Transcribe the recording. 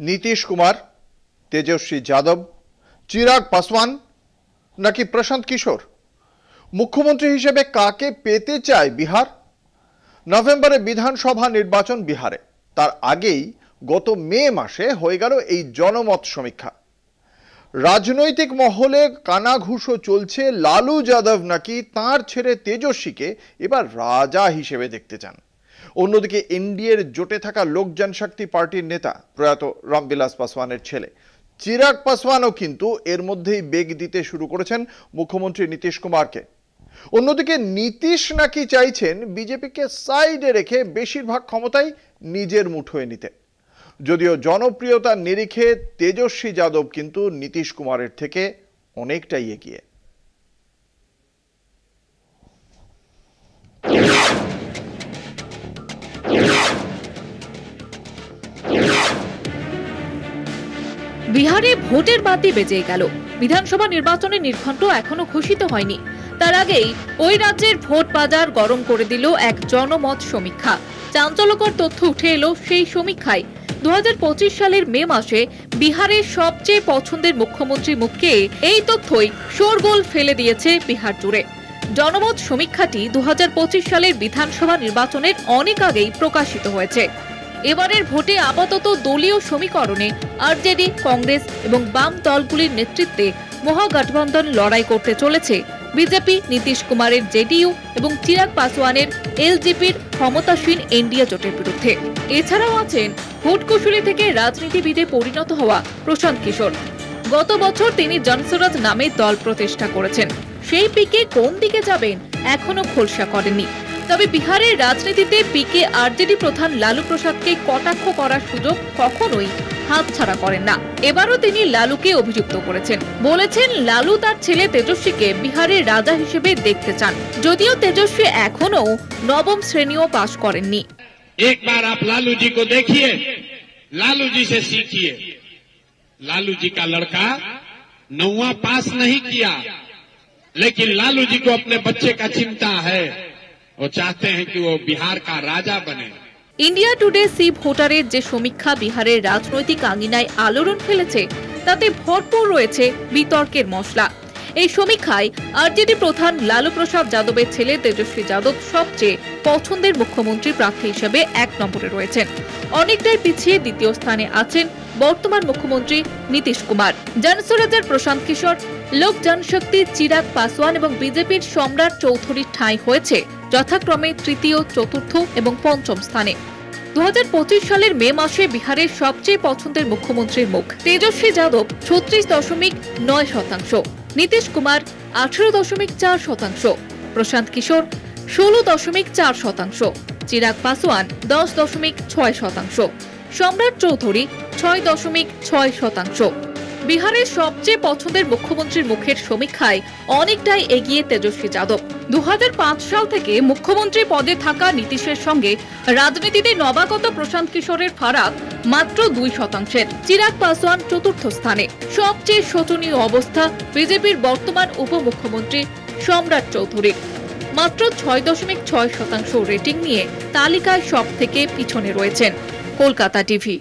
নীতিশ কুমার, তেজস্বী যাদব, চিরাগ পাসওয়ান নাকি প্রশান্ত কিশোর? মুখ্যমন্ত্রী হিসেবে কাকে পেতে চায় বিহার? নভেম্বরে বিধানসভা নির্বাচন বিহারে, তার আগেই গত মে মাসে হয়ে গেল এই জনমত সমীক্ষা। রাজনৈতিক মহলে কানাঘুষো চলছে লালু যাদব নাকি তাঁর ছেলে তেজস্বীকে এবার রাজা হিসেবে দেখতে চান। অন্যদিকে এনডিএর জোটে থাকা লোক জনশক্তি পার্টির নেতা প্রয়াত রামবিলাস পাসওয়ানের ছেলে চিরাগ পাসওয়ানও কিন্তু এর মধ্যেই বেগ দিতে শুরু করেছেন মুখ্যমন্ত্রী নীতিশ কুমারকে। অন্যদিকে নীতিশ নাকি চাইছেন বিজেপিকে সাইডে রেখে বেশিরভাগ ক্ষমতাই নিজের মুঠোয় নিতে। যদিও জনপ্রিয়তার নিরিখে তেজস্বী যাদব কিন্তু নীতিশ কুমারের থেকে অনেকটাই এগিয়ে। বিহারে ভোটের বাতি বেজে গেল। বিধানসভা নির্বাচনের নির্ঘণ্ট এখনো ঘোষিত হয়নি। তার আগেই ওই রাজ্যের ভোট বাজার গরম করে দিল এক জনমত সমীক্ষা। চাঞ্চল্যকর তথ্য উঠে এলো সেই সমীক্ষায়। 2025 সালের মে মাসে বিহারের সবচেয়ে পছন্দের মুখ্যমন্ত্রী মুখকে এই তথ্যই শোরগোল ফেলে দিয়েছে বিহার জুড়ে। জনমত সমীক্ষাটি 2025 সালের বিধানসভা নির্বাচনের অনেক আগেই প্রকাশিত হয়েছে। এবারের ভোটে আপাতত দলীয় সমীকরণে আরজেডি, কংগ্রেস এবং বাম দলগুলির নেতৃত্বে মহাগঠবন্ধন লড়াই করতে চলেছে বিজেপি, নীতিশ কুমারের জেডিইউ এবং চিরাগ পাসওয়ানের এলজেপির ক্ষমতাসীন এনডিএ জোটের বিরুদ্ধে। এছাড়াও আছেন ভোট কুশলী থেকে রাজনীতিবিদে পরিণত হওয়া প্রশান্ত কিশোর। গত বছর তিনি জনস্বরাজ নামে দল প্রতিষ্ঠা করেছেন। সেই পিকে কোন দিকে যাবেন এখনো খোলসা করেননি। তবে বিহারের রাজনীতিতে পিকে আরজেডি প্রধান লালু প্রসাদকে কটাক্ষ করার সুযোগ কখনোই হাতছাড়া করেন না। এবারও তিনি লালুকে অভিযুক্ত করেছেন, বলেছেন লালু তার ছেলে তেজস্বীকে বিহারের রাজা হিসেবে দেখতে চান। যদিও তেজস্বী এখনো নবম শ্রেণীও পাশ করেননি। একবার আপ লালু জি কো দেখিয়ে, লালু জি সে শিখিয়ে। लालू जी का लड़का 9वां पास नहीं किया, लेकिन लालू जी को अपने बच्चे का चिंता है। वो चाहते हैं कि वो बिहार का राजा बने। ইন্ডিয়া টুডে সি ভোটারের যে সমীক্ষা বিহারের রাজনৈতিক আঙিনায় আলোড়ন ফেলেছে তাতে ভরপুর রয়েছে বিতর্কের মশলা। এই সমীক্ষায় আরজেডি প্রধান লালু প্রসাদ যাদবের ছেলে তেজস্বী যাদব সবচেয়ে পছন্দের মুখ্যমন্ত্রী প্রার্থী হিসেবে 1 নম্বরে রয়েছেন। অনেকটাই পিছিয়ে দ্বিতীয় স্থানে আছেন বর্তমান মুখ্যমন্ত্রী নীতিশ কুমার। জনস্বরাজের প্রশান্ত কিশোর, লোক জনশক্তির চিরাগ পাসওয়ান এবং বিজেপির সম্রাট চৌধুরীর ঠাঁই হয়েছে যথাক্রমে তৃতীয়, চতুর্থ এবং পঞ্চম স্থানে। 2025 সালের মে মাসে বিহারের সবচেয়ে পছন্দের মুখ্যমন্ত্রীর মুখ তেজস্বী যাদব 36.9%, নীতিশ কুমার 18.4%, প্রশান্ত কিশোর 16.4%, চিরাগ পাসওয়ান 10.6%, সম্রাট চৌধুরী 6.6%। বিহারের সবচেয়ে পছন্দের মুখ্যমন্ত্রীর মুখের সমীক্ষায় অনেকটাই এগিয়ে তেজস্বী যাদব। 2005 সাল থেকে মুখ্যমন্ত্রী পদে থাকা নীতিশের সঙ্গে রাজনীতিতে নবাগত প্রশান্ত কিশোরের ফারাক মাত্র 2%। চিরাগ পাসওয়ান চতুর্থ স্থানে। সবচেয়ে শোচনীয় অবস্থা বিজেপির বর্তমান উপমুখ্যমন্ত্রী সম্রাট চৌধুরীর। মাত্র 6.6% রেটিং নিয়ে তালিকায় সব থেকে পিছনে রয়েছেন। কলকাতা টিভি।